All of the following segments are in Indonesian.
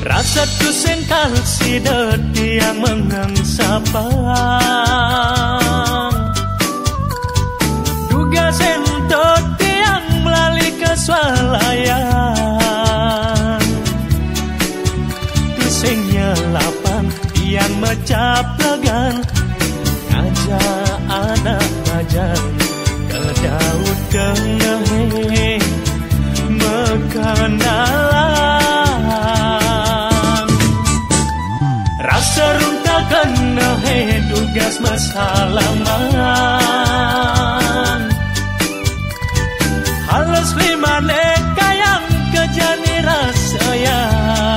Rasa tu sengkal si yang mengangsapang Duga sentot yang melalui kesualayan Tusengnya lapang yang mecaplagan Ngajak anak majang ke Daud dengehe mekanalan Rasa runtakan nahe dugas masalaman Halus lima neka yang kejani rasayang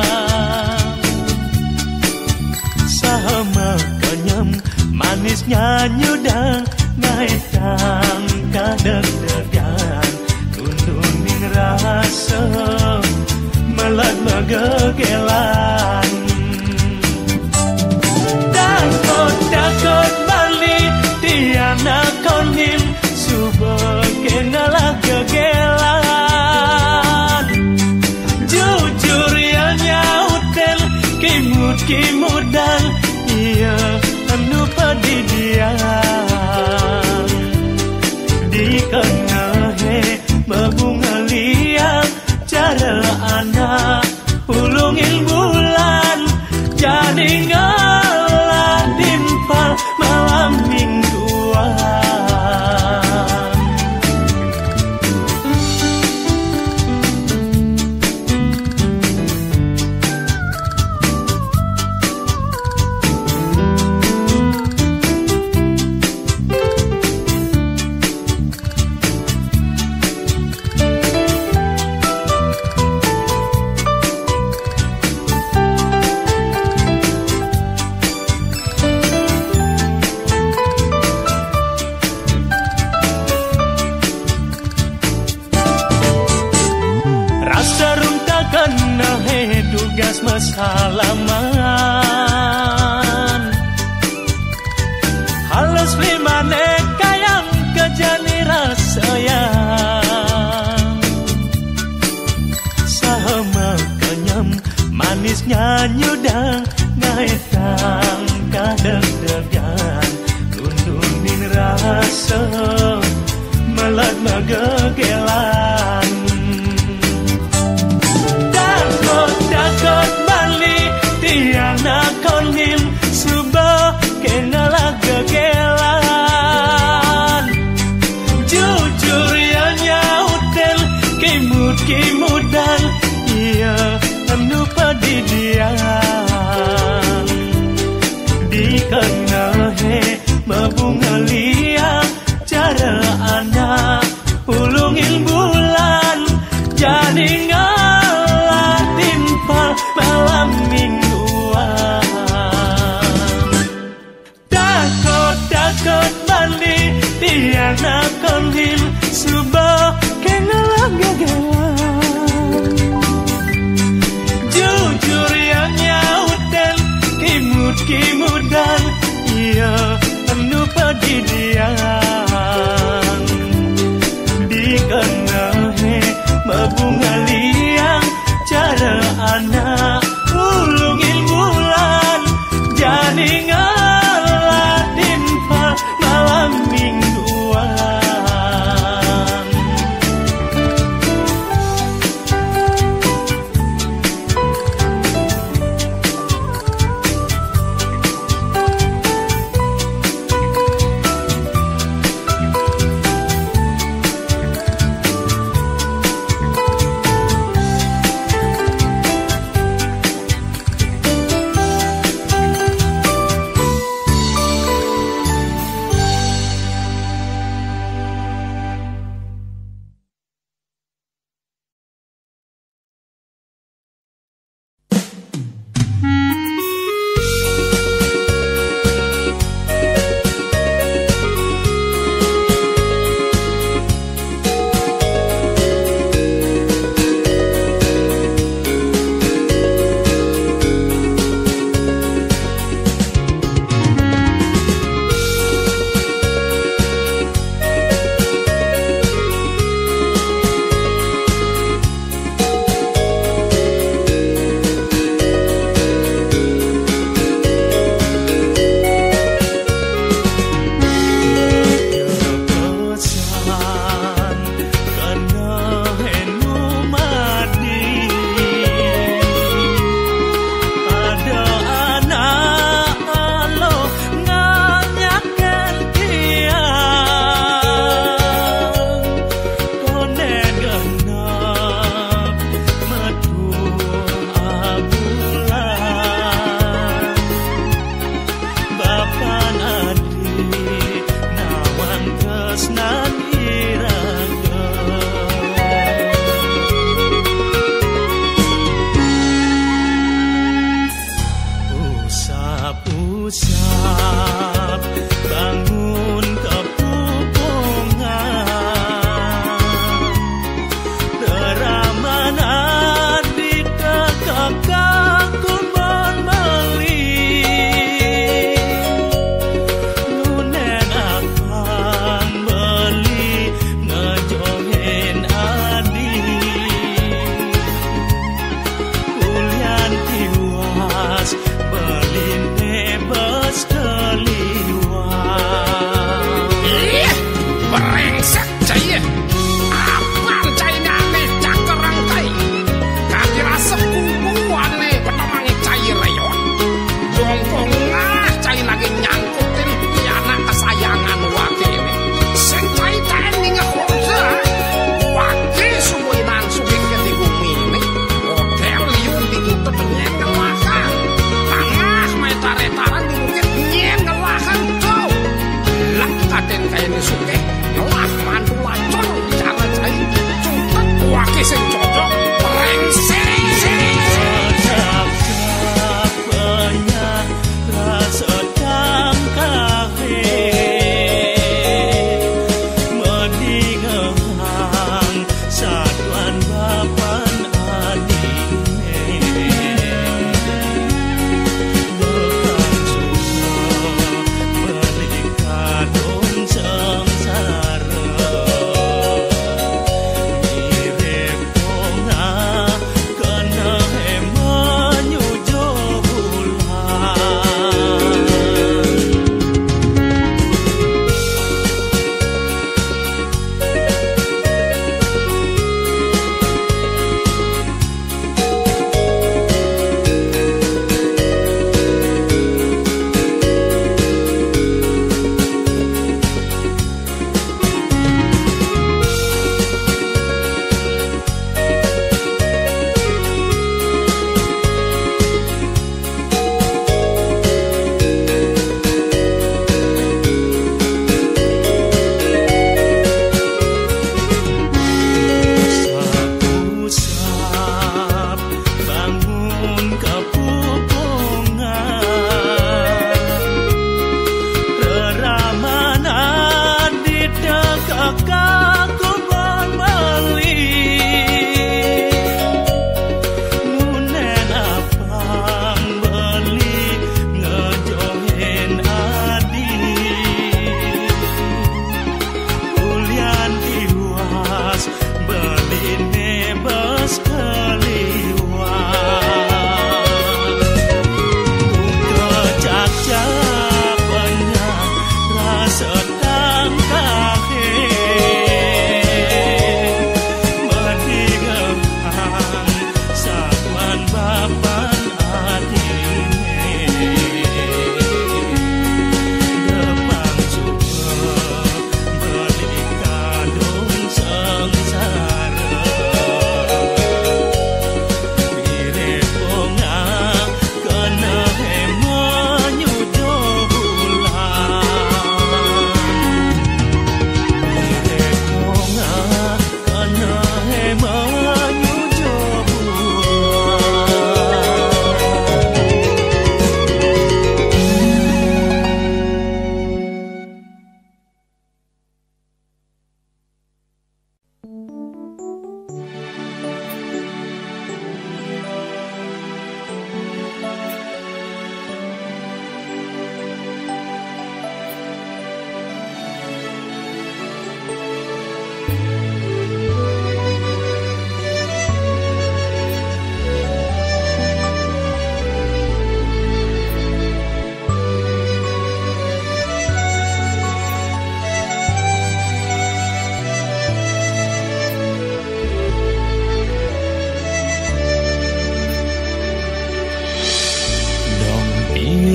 Sama kenyam manisnya nyudang ngaitang kadeg-degan Tundunin rasa melat megegelan Dakot bali tiana konin Subeke ngalah gegelan Jujur ya nyautel kimud-kimudan Iya anu padidian Di kengahe membunga liang Cara anak ulungin bulan Jadi ngalah dimpal malam mingguan Dugas masalaman Halus lima neka yang kejani rasayang Sama kenyam manisnya nyudang ngaitang kadeg-degan Tundunin rasa melat megegelan Dakot bali tiana konin Subah kenalah gegelan Jujur ya nyautel kimud-kimudan Iya anu padidian Di kengahe membunga liang Cara anak ulungin bulan Jadi malam mingguan Dakot bali tiana konin Subah kenalah gegelan Jujur ya nyautel kimud-kimudan Iya anu padidian Di kengahe membunga liang Cara anak ulungin bulan Jadi ngalah dimpal malam mingguan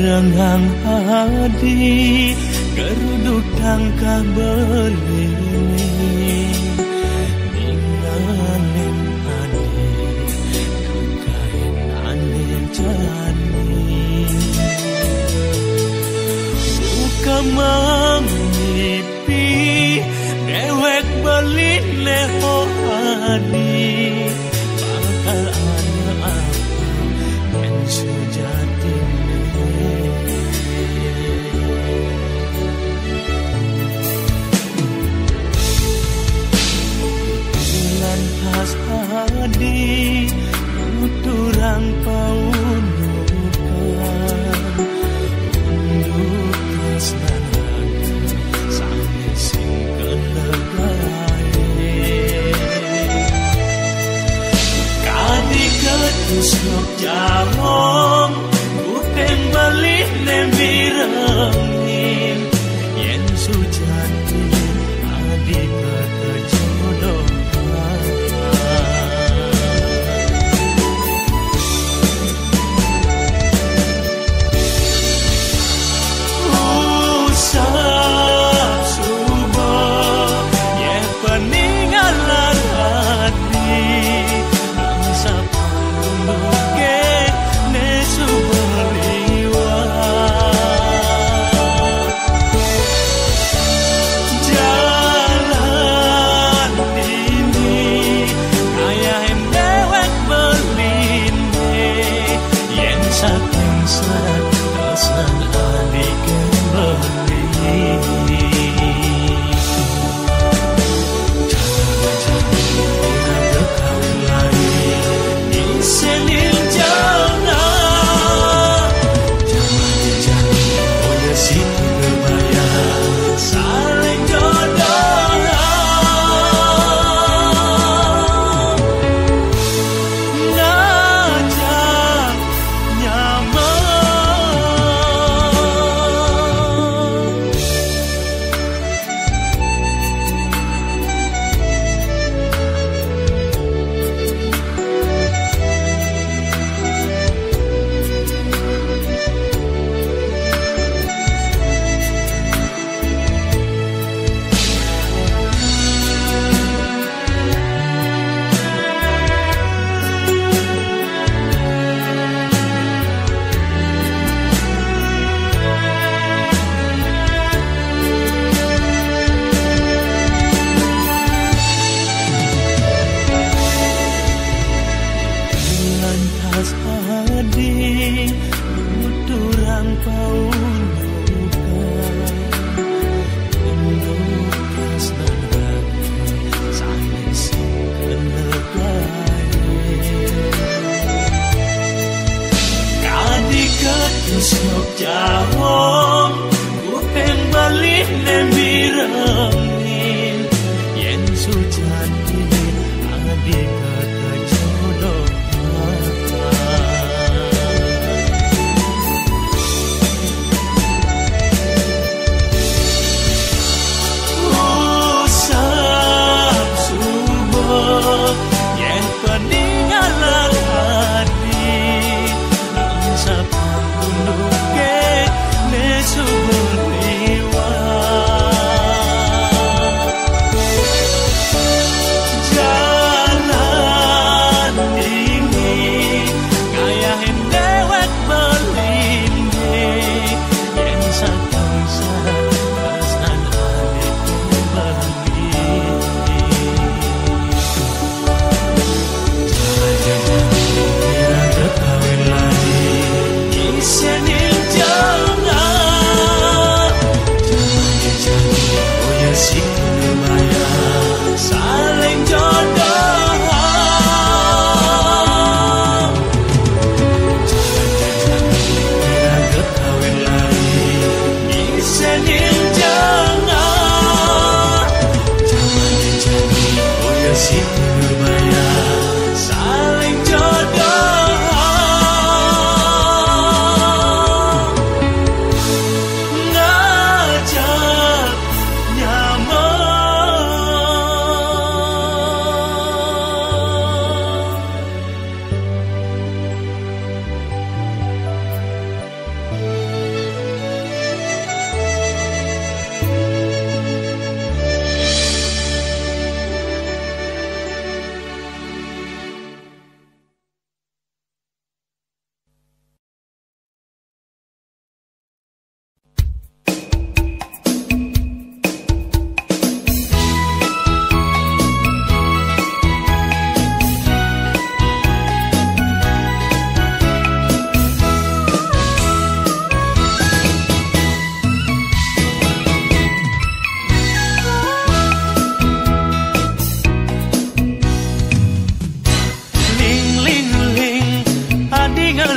rengang hadi geruduk tangkah beliling ninganen ane dukain ane jani buka mamipi dewek belin leho hadi bakal ane apa yang sejati lantas hadi nuturang paunukan untuk tresnanan sampai sing kelegae kadi ketusuk jalong uteng balik nembirengin yen sujati adi berjodoh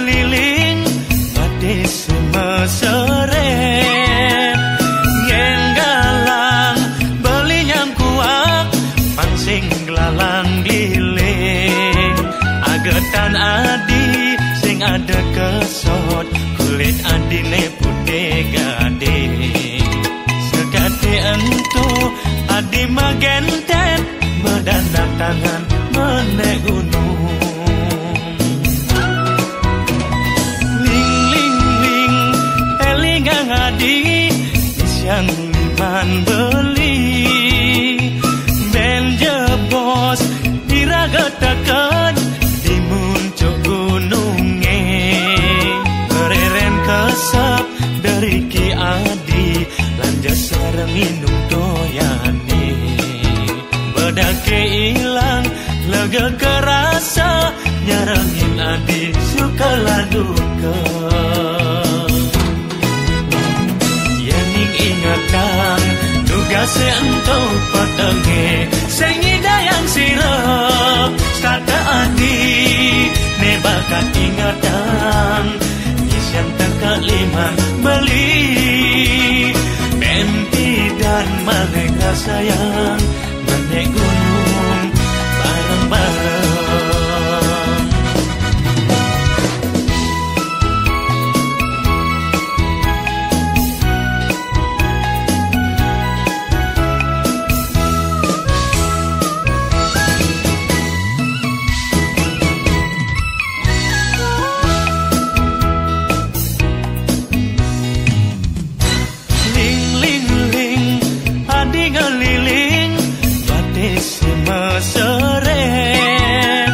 ngeliling bade semeseret ngenggalang beli yang kuat pangsing gelalang giling agetan adi sing ada kesot kulit adine putih gade segade entu adi magentet medandang tangan menek gunung ling ling ling elingang adi siang liman beli ben jebos diragetakan di muncul gununge kereren kesep dari ki adi lanjut sareng minum doyane bedake ilang lega kerasa nyarengin adi suka laduka yening ingatan tugas ento petenge sengi dayang sirep stata adi ne bakat ingatan nyisian terkeliman beli menti dan malengga sayang menek gunung bareng-bareng seret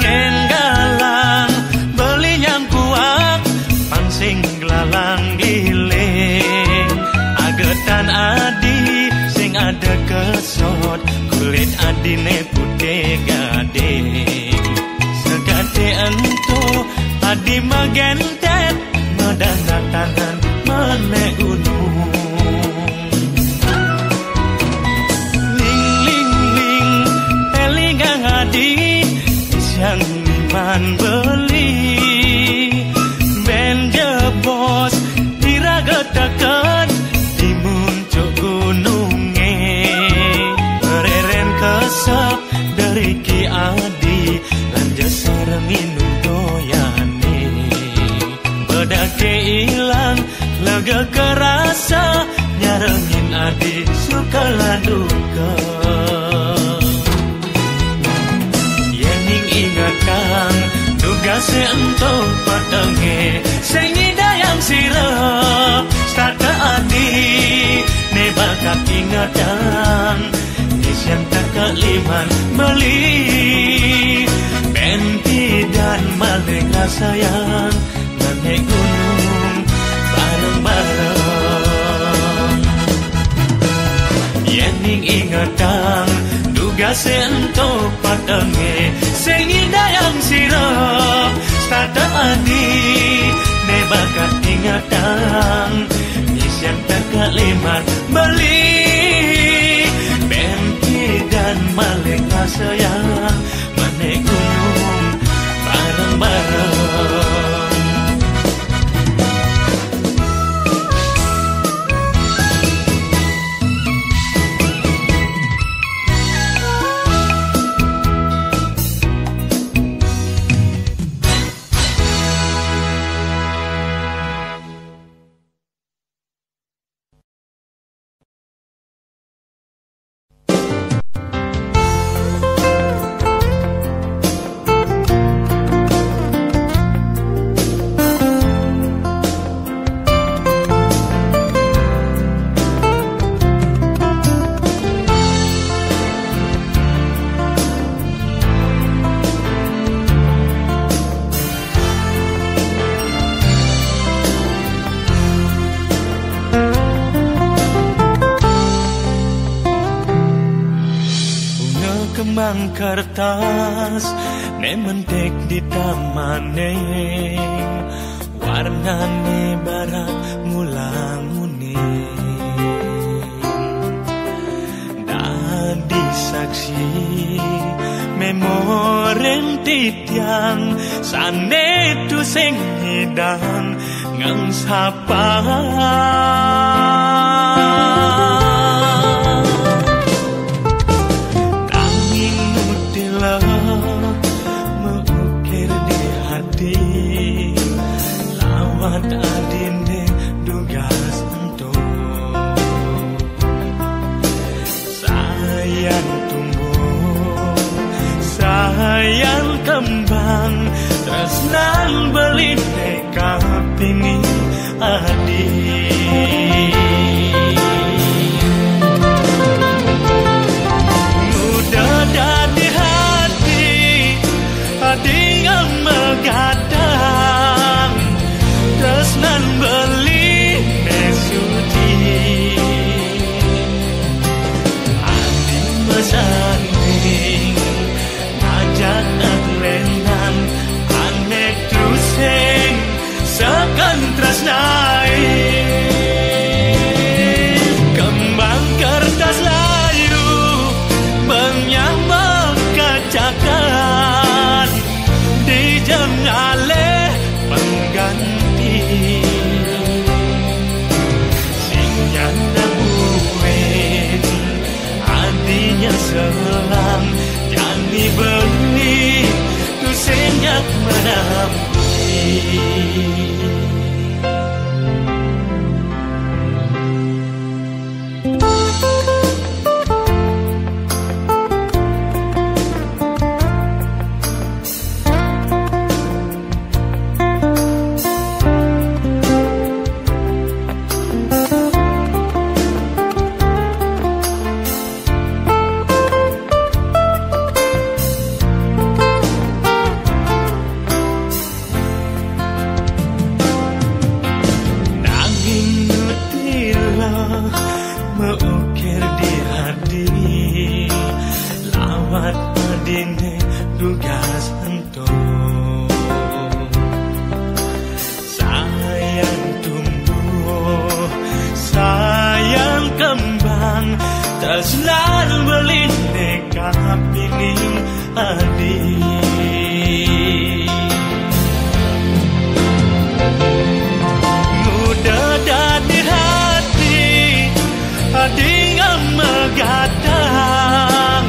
ngenggalang beli yang kuat pangsing gelalang giling agetan adi sing ada kesot kulit adine putih gade segade entu adi magentet medana tangan menek gunung yang liman beli ben jebos diragetakan di muncul gununge mereren kesep dari ki adi lanjut sareng minum doyane bedake ilang lega kerasa nyarengin adi suka laduka ingatan tugas ento petenge sengi dayang sirep stata adi ne bakat ingatan nyisian terkeliman beli menti dan malengga sayang menek gunung bareng-bareng yening ingatan tugas ento petenge sengi dayang sirep stata adi ne bakat ingatan nyisian terkeliman beli menti dan malengga sayang menek gunung bareng-bareng kembang kertas ne mentek di tamane warnane barat ngulang-ngune dadi saksi memoren titiang sane tu sing hidang ngang sapa tanging mutila mengukir di hati lawat adine dugas entuk sayang tumbuh sayang kembang tresnan beli kapini adi muda dari hati adi yang megadang tresnan beli suci adi mesanding ngajak aglenan anek tusing sekan tresnai kembang kertas layu menyambang kacakan di jengale pengganti sinyanda buin adinya selang jani beli tusenyak menampi mengukir di hati lawat adine dugas entuk sayang tumbuh sayang kembang tresnan beline kapini adi muda dari hati adi yang megadang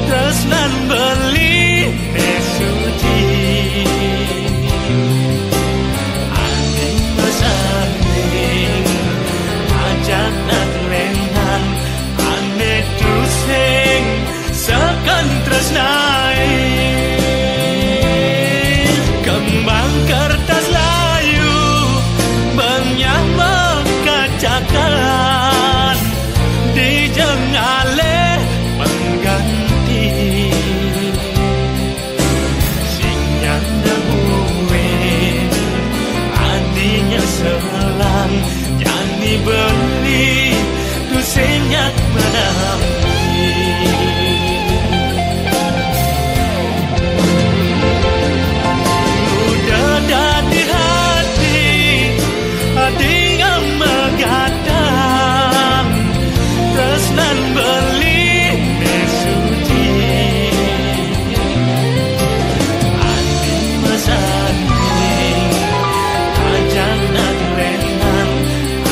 tresnan beli suci adi mesanding ajak aglenan ane tusing sekan tresnai kembang kertas layu menyambang kacakan di jengale pengganti sinyanda buin adinya selang jani beli tusenyak menampi udah dari hati adi yang megadang tresnan beli suci adi mesanding ajak aglenan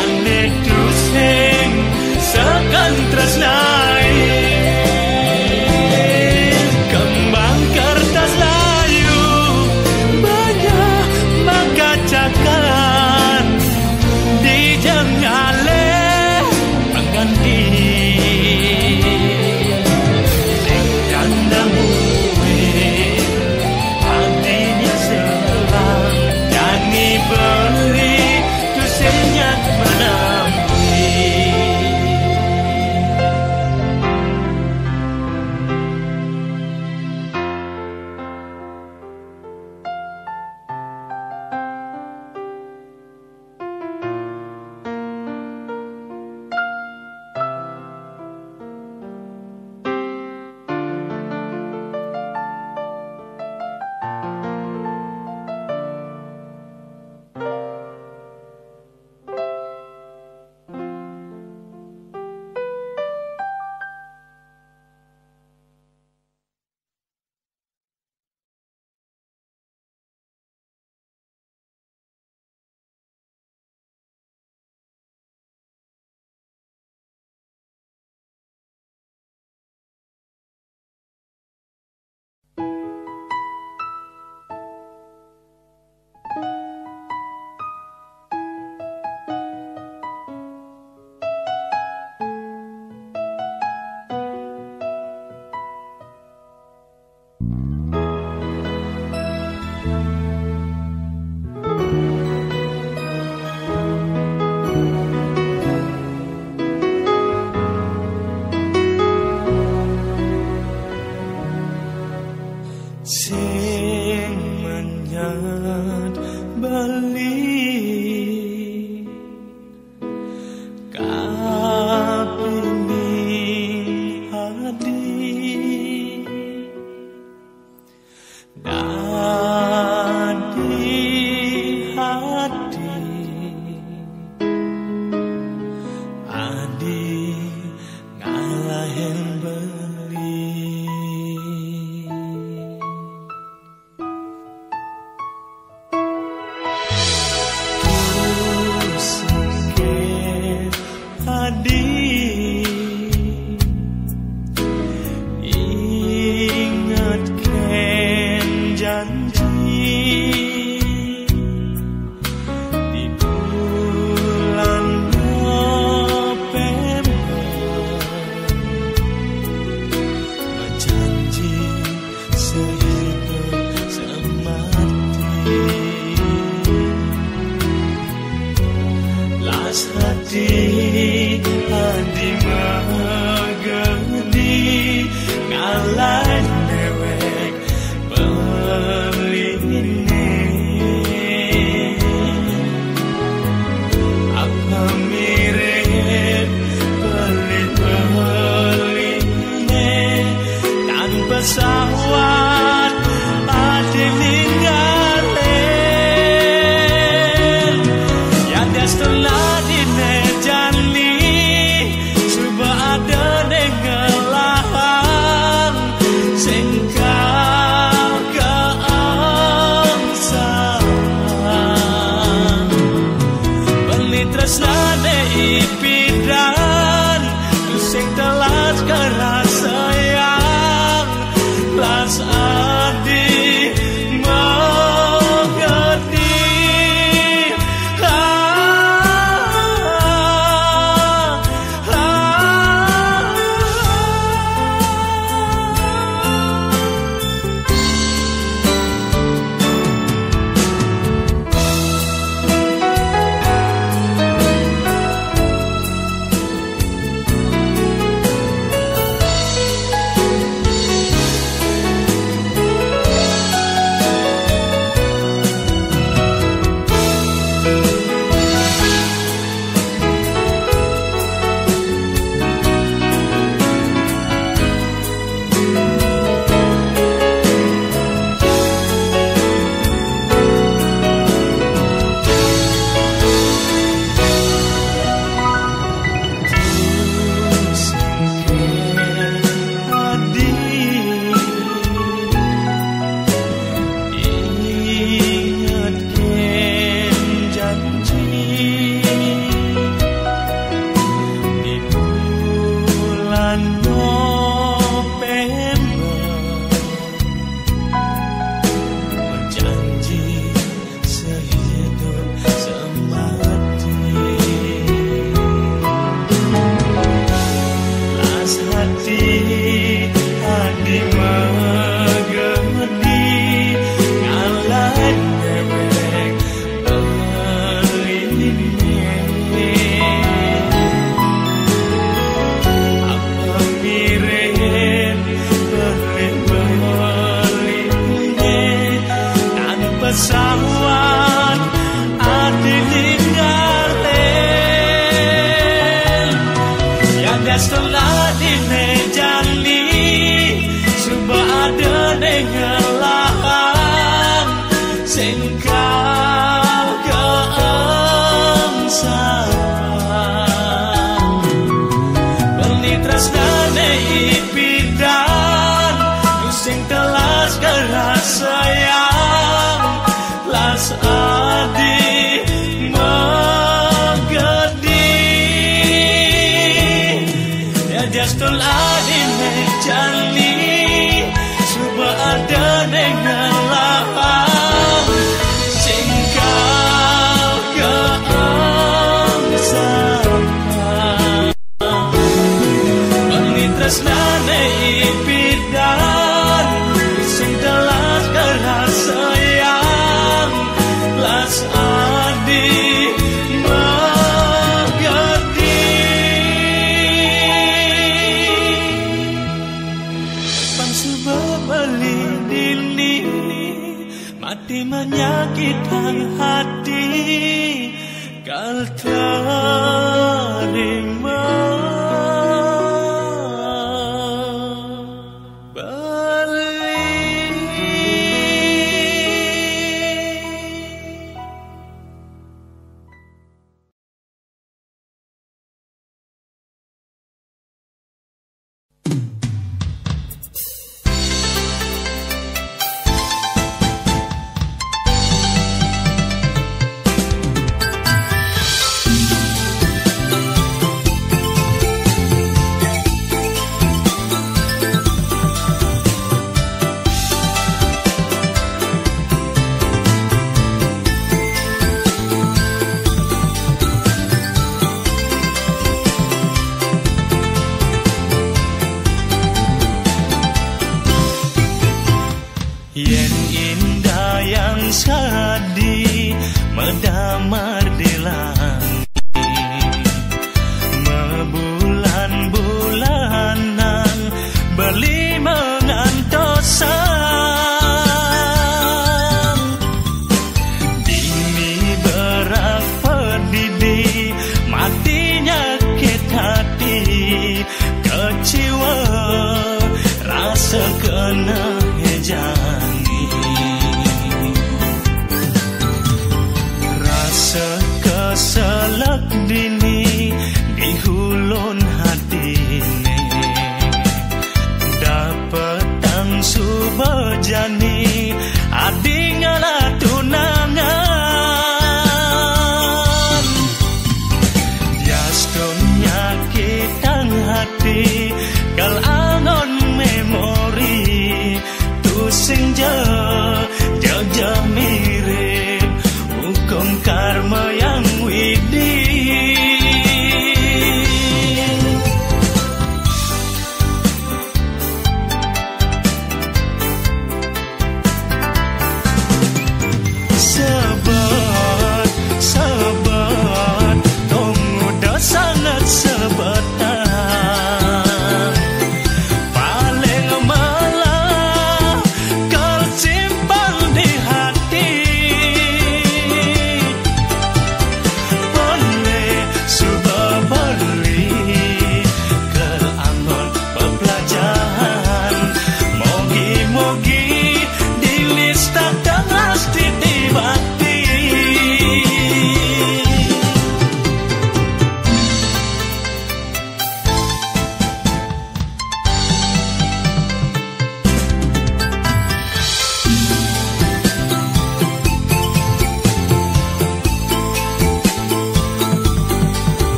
ane tusing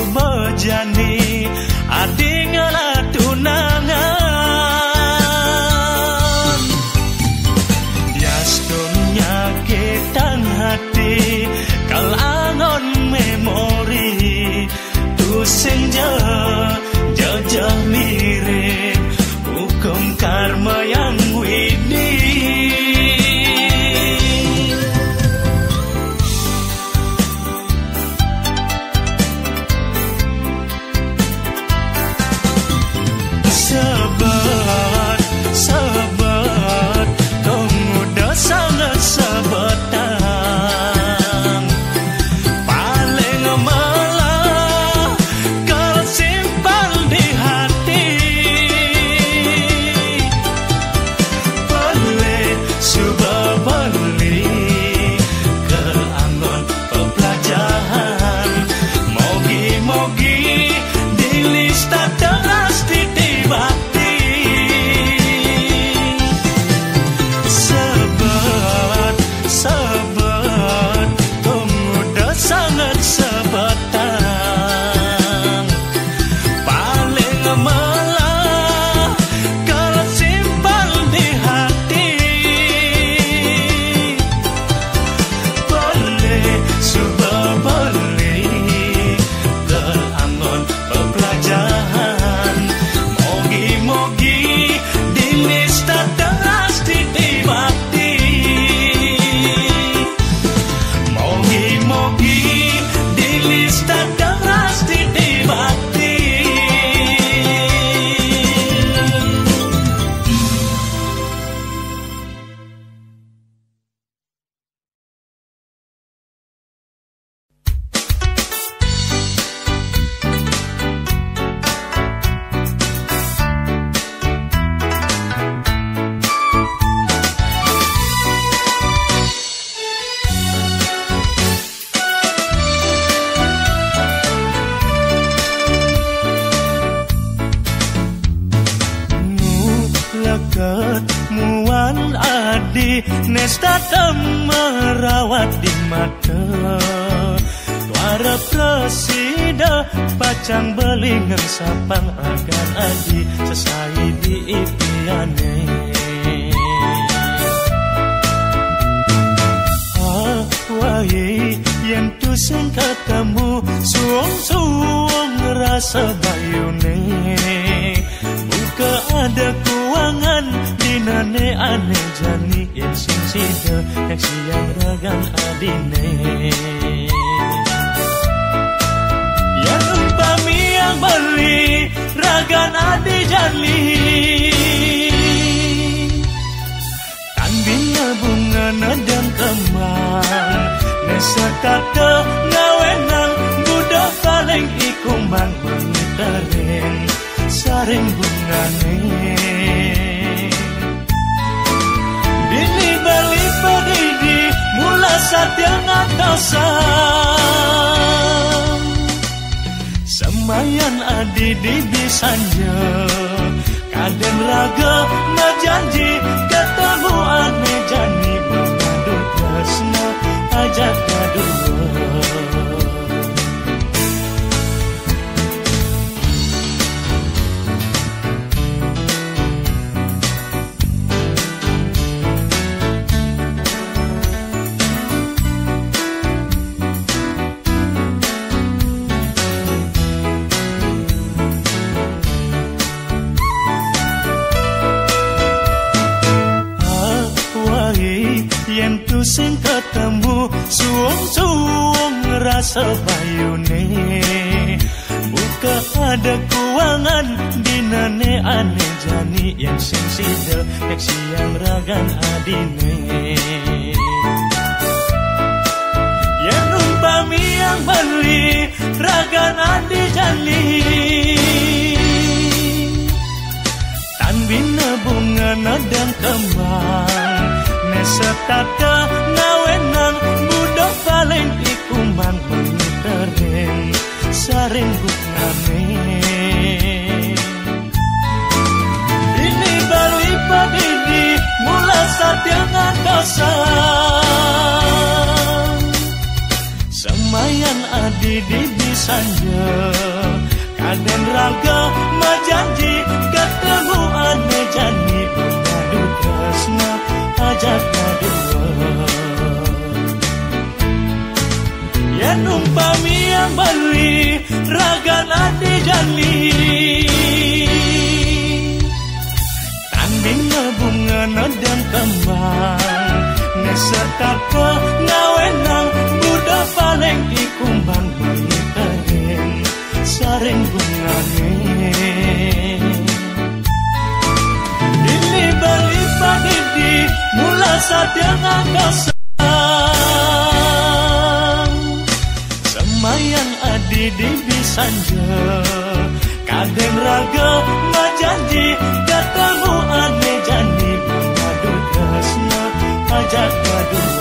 mejani adi ngalatunangan diastunya ketang hati kalangon memori tusing jajah mirip hukum karma yang widi Sahabat, kamu dah sangat sahabatan. Paling malah kau simpan di hati. Boleh subah balik ke angon pepelajaran. Mogi-mogi di lista teras tiba. Muan adi nesta merawat di mata Tuara presida pacang belingan sapang agar adi sesai di ipiane Wahai yang tusing ketemu suong-suong rasa bayune Buka ada kuangan dinane aneh jani yang sida yang siang ragan adine yang umpami yang beli ragan adi jani tan bina bunga nadang kembang nesatata ngawenang budak paling ikumbang mengitarin saring bungane Dini bali padidi mula satya ngatasan Semayan adi di bisanya Kaden raga majanji ketemu ane jani mengadu tresna ajak kadua Yang tusing ketemu suong-suong rasa bayune Buka ada kuangan dinane aneh jani yang sida yang siang ragan adine Yang umpami yang beli ragan adi jani Tan bina bunga nadang kembang Nesatata ngawenang budak paling ikumbang mengiterin saring buknane Ini bali padidi mula satya ngatasan Semayan adi di sanja kaden raga majanji ketemu ane jani mengadu tresna ajak kadua yen umpami yang balui raga ade jani tanding bunga dan kembang neserta pengawenang buda paling dikumbang bayi kering saring bungane ini bali padidi mula sadang agasang semayan adi di bisanja kaden raga majanji ketemu ane jani mengadu tresna ajak kadua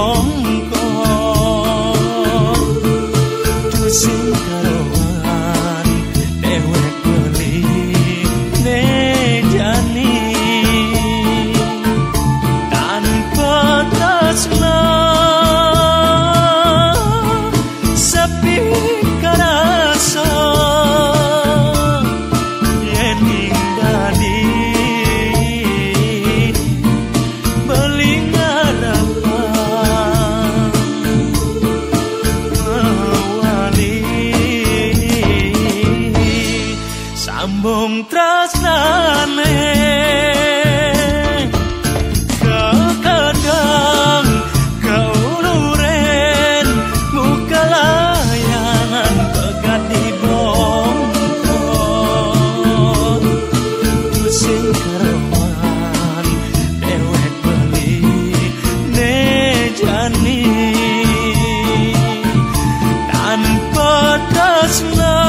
bongko tu sing karoan dewek beli ne jani tanpa tresna sepi karasa yening dadi sambung tresnane kadang kauluren muka layangan pegat di bongko tu sing karoan dewek beli ne jani tanpa tresna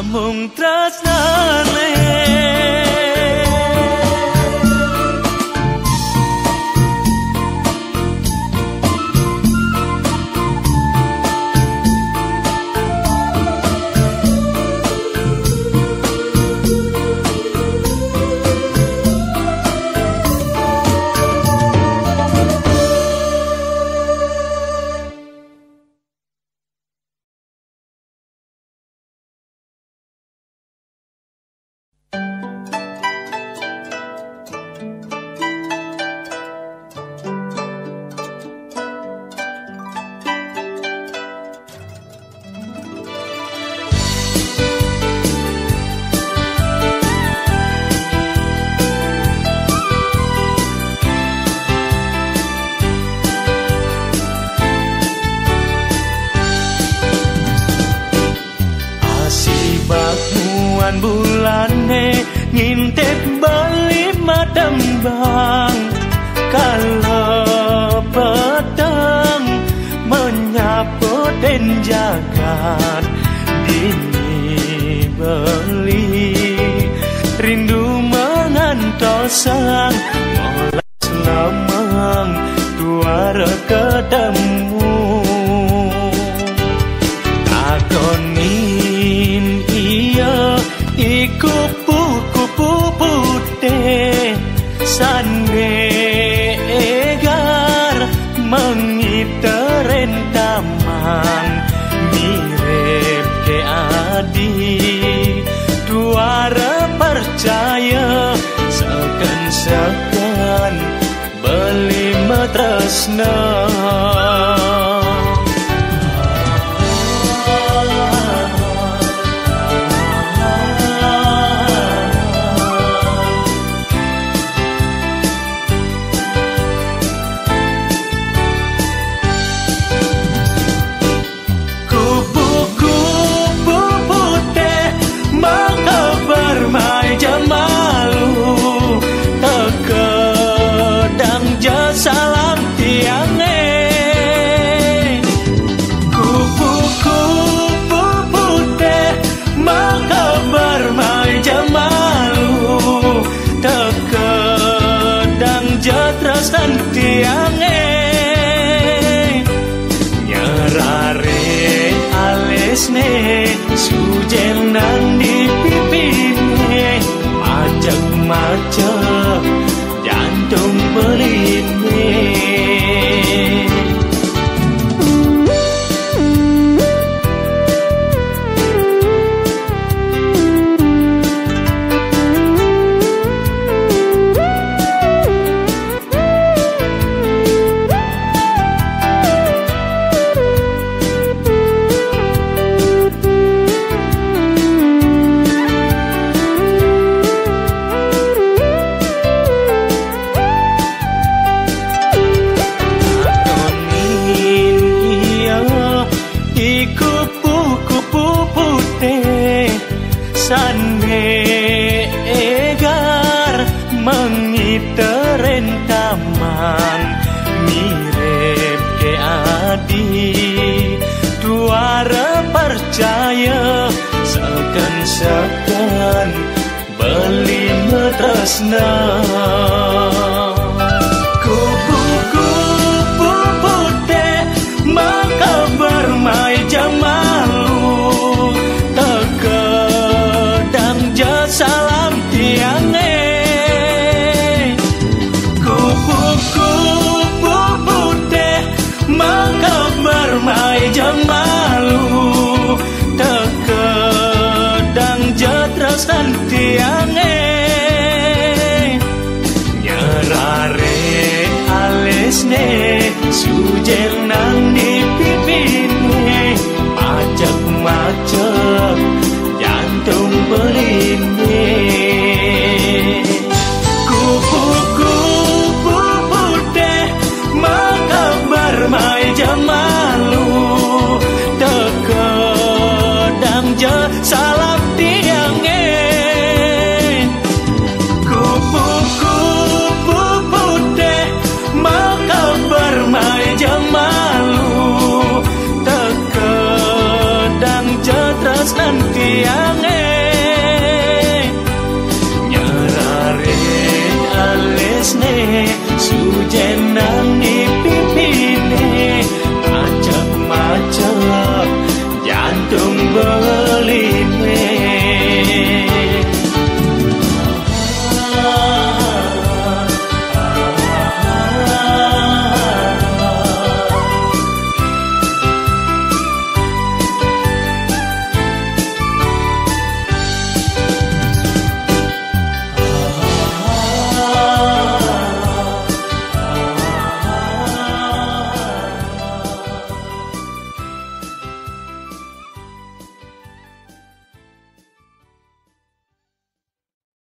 sambung tresnane bulane ngintip bali madembang kalau petang menyapu den jagat dini beli rindu mengantosang molas lemang tuara ketemu takonin iya iku kupu putih sanegar mengiteren taman mirip ke adi duara percaya seken beli matresna salam tiange kupu-kupu putih maka bermain jamalu tekedang jatras dan tiange nyerare alisne sujen nang di pipine macet-macet jantung berlindung kan sakan beli metresna kupu-kupu putih maka bermai jamalu terkadang salam tiange kupu-kupu putih maka bermai jamalu terkadang terkesan tiange nyarare alisne sujel